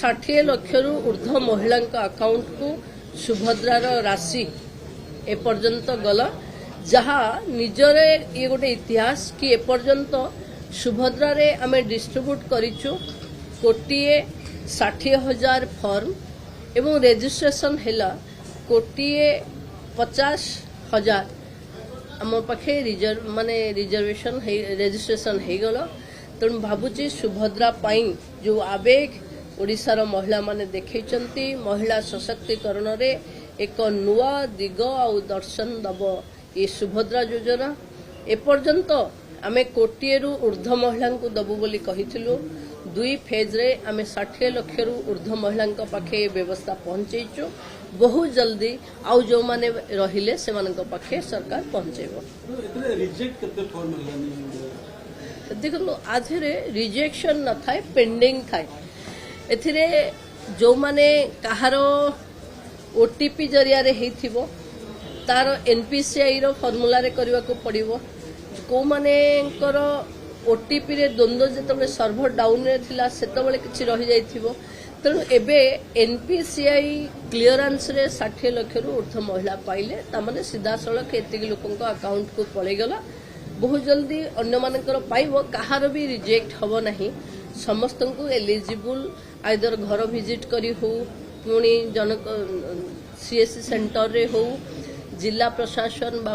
60 लाख रु ऊर्ध्व महिला अकाउंट को सुभद्रार राशि एपर्यंत गला जहा निजर ये गोटे इतिहास कि एपर्यंत सुभद्रा रे आमे डिस्ट्रीब्यूट करिछु 1,60,000 फॉर्म एवं रजिस्ट्रेशन हैला 1,50,000 आम पाखे रिजर्वेशन रजिस्ट्रेशन हो गला। तेणु भावुची सुभद्रा पाई जो आवेग ओडिशार महिला माने देखैचंती महिला सशक्तिकरण रे एक नुआ दिग आउ दर्शन दब ये सुभद्रा योजना। एपर्यंत आमे 1 कोटी रु ऊर्ध्व महिला को दबु बोली कहिथिलु। 2 फेज रे आमे 60 लाख रु ऊर्ध्व महिला पाखे व्यवस्था पहुंचैछु। बहुत जल्दी आउ जो माने रहिले से मानक पाखे सरकार पहुंचेबो। देखो आधे रिजेक्शन न थाए पेंडिंग थाए एथिरे जो माने कहारो ओटीपी जरिया रे हेथिबो तार एनपीसीआई रो फॉर्मूला रे करबा को पड़िबो। को माने कर ओटीपी रे द्वंद्व जेतबे सर्वर डाउन रे थिला सेतबे किछि रहि जाइथिबो। तेणु एबे एनपीसीआई क्लियरेंस रे 60 लाख रु ऊर्ध्व महिला पाइले तामाने सीधा सड़क एतिक लोकंक अकाउंट को पड़े गला। बहुत जल्दी अन्य मानकर पाइबो कहार भी रिजेक्ट हबो नहीं। समस्त को एलिजिबल आइदर घर विजिट करी हो पुणी जनक सीएससी सेंटर रे हो जिला प्रशासन बा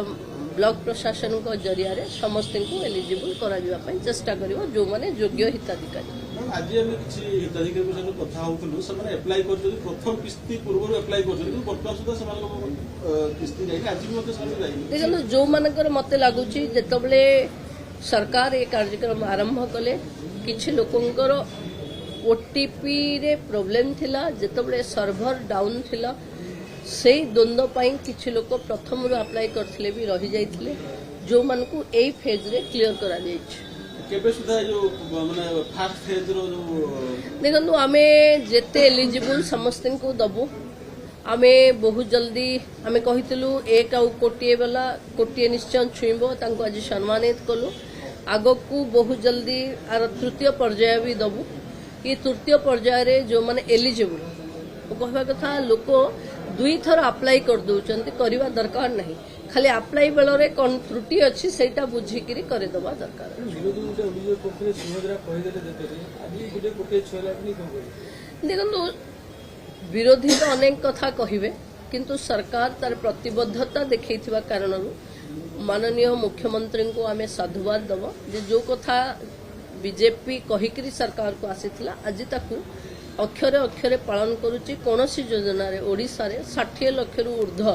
ब्लॉक प्रशासन को जरिया रे समस्त को एलिजिबल करा दिबा पई चेष्टा करिवो जो माने योग्य हिताधिकारी। आज हम किछि हिताधिकारी सहित कथा होतलु समान अप्लाई कर जदी प्रथम किस्ती पूर्व अप्लाई कर जदी वर्तमान सुधा समान किस्ती नै आज भी मते समान जाई। देखो जो मानकर मते लागुची जेतबले सरकार ए कार्यक्रम आरंभ कले किछि लोकंकर ओटीपी रे प्रॉब्लम थिला जेतबले सर्वर डाउन थिला सेही द्वंद्व पाई किछि लोक प्रथम रु अप्लाई करथिले भी रहि जाइथिले जो मानकु एई फेज रे क्लियर करा जाइछ। केबे सुधा जो माने फर्स्ट फेज रो जो देखो आमे जेते एलिजिबल समस्त को दबु आमे बहुत जल्दी आमे कहितलु 1 कोटी वाला कोटी निश्चय छुइबो तांको आज सम्मानित कलु। आगो को बहुत जल्दी आर तृतीय पर्याय भी दबु। ये तृतीय पर्याय रे जो माने एलिजिबल कहवा कथा लोक 2 थर अप्लाई कर दउचंती करबा दरकार नहीं खाली अप्लाई बेल रे कोन त्रुटि अछि सेटा बुझी करी करे दबा दरकार। देखो विरोधी तो अनेक कथा कहिबे किंतु सरकार तार प्रतिबद्धता देखैथिबा कारणरू माननीय मुख्यमंत्री को आमे साधुवाद दबो जे जो कथा बीजेपी कहिकरी सरकार को आसीथिला आज ताकू अक्षरे अक्षरे पालन करूची। कोनोसी योजना रे ओडिसा रे 60 लाख रु ऊर्ध्व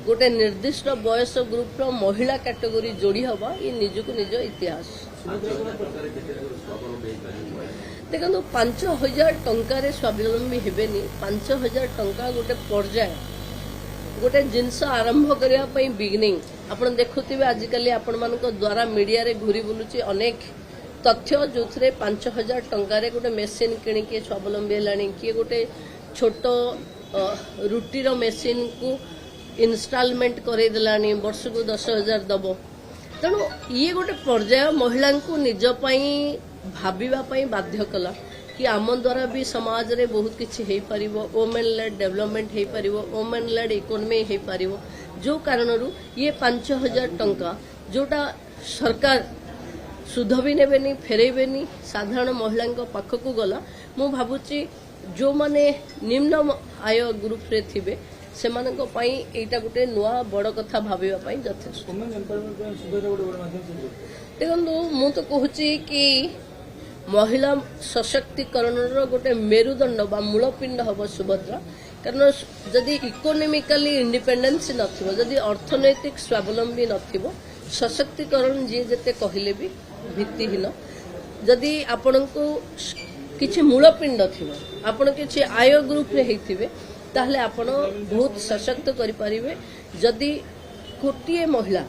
गोटे निर्दिष्ट बयस ग्रुप रो महिला कैटेगरी जोड़ी हवा ये निजको निज इतिहास। देखो 5,000 टंका रे स्वावलंबी हेबेनी 5,000 टंका गोटे पर्याय गोटे जिनस आरंभ करिया पई बिगिनिंग आपण देखुथिबे आजिकली आपण मानको द्वारा मीडिया रे घुरी बुलुची अनेक तथ्य जो 5,000 टंका रे गोटे मेसीन किणी के स्वावलंबी हेलानी कि गोटे छोट रुटीर मेसीन को इनस्टॉलमेंट करे देलानी वर्ष को 10,000 दबो। तेणु ये गोटे पर्याय महिला को निज पई भाबिबा पई बाध्य कला कि आम द्वारा भी समाज रे बहुत किछि हेई परिबो वुमेन लेड डेवलपमेंट हेई परिबो वुमेन लेड इकोनॉमी हेई परिबो जो कारणरू ये 5,000 टंका जोटा सरकार सुध भी नेबेनी फेरेबेनी साधारण महिला पाख को गला मु भाबुची जो माने निम्न आय ग्रुप रे थिबे सेमानक पई एटा गोटे नुआ बड़ कथा भाबिबा पई यथेष्ट। देखो मु तो कहूची कि महिला सशक्तिकरण गोटे मेरुदंड बा मूलपिंड हम सुभद्रा कारण जदि इकोनॉमिकली इंडिपेंडेंस नथिबो जदि अर्थनैतिक स्वावलंबी नथिबो सशक्तिकरण जी जेते कहले भी भित्तिहीन जदि आपण को किछि मूलपिंड थिबो आपण किछि आय ग्रुप रे हेथिबे ताहले आपण बहुत सशक्त करि परिबे। जदि कोटिए महिला